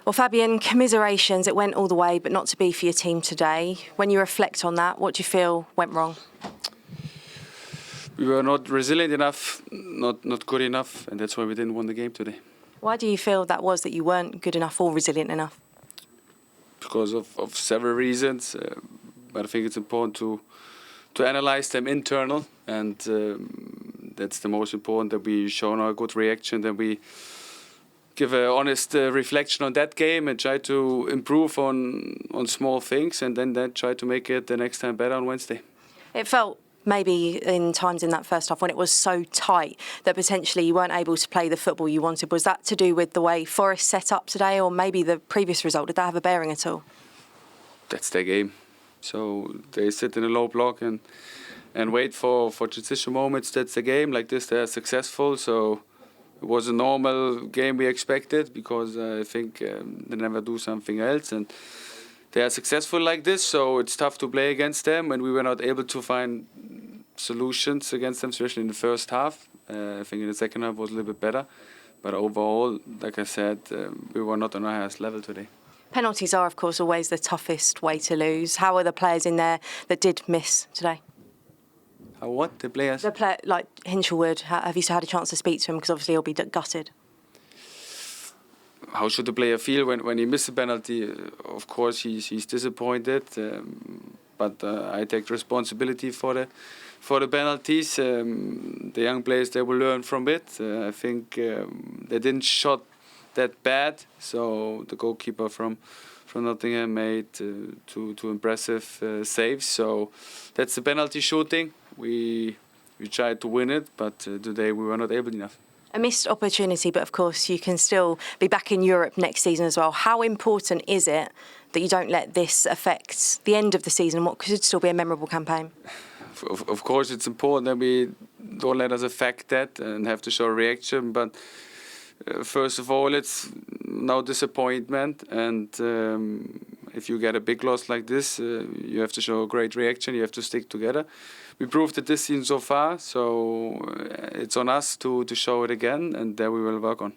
Well, Fabian, commiserations. It went all the way, but not to be for your team today. When you reflect on that, what do you feel went wrong? We were not resilient enough, not good enough, and that's why we didn't win the game today. Why do you feel that was, that you weren't good enough or resilient enough? Because of several reasons, but I think it's important to analyze them internal, and that's the most important, that we show a good reaction, that we give an honest reflection on that game and try to improve on small things, and then try to make it the next time better on Wednesday. It felt maybe in times in that first half when it was so tight that potentially you weren't able to play the football you wanted. Was that to do with the way Forest set up today, or maybe the previous result? Did that have a bearing at all? That's their game. So they sit in a low block and wait for transition moments. That's the game. Like this, they're successful. So it was a normal game we expected, because I think they never do something else. And they are successful like this, so it's tough to play against them. And we were not able to find solutions against them, especially in the first half. I think in the second half was a little bit better. But overall, like I said, we were not on our highest level today. Penalties are, of course, always the toughest way to lose. How are the players in there that did miss today? How what? The players? Like Hinchelwood, have you had a chance to speak to him? Because obviously he'll be gutted. How should the player feel when he misses a penalty? Of course, he's disappointed, but I take responsibility for the penalties. The young players, they will learn from it. I think they didn't shot that bad, so the goalkeeper from Nottingham made two impressive saves. So that's the penalty shooting. We tried to win it, but today we were not able enough. A missed opportunity, but of course you can still be back in Europe next season as well. How important is it that you don't let this affect the end of the season, what could still be a memorable campaign? Of course it's important that we don't let us affect that and have to show a reaction, but first of all, it's no disappointment, and if you get a big loss like this, you have to show a great reaction, you have to stick together. We proved it this season so far, so it's on us to show it again, and there we will work on.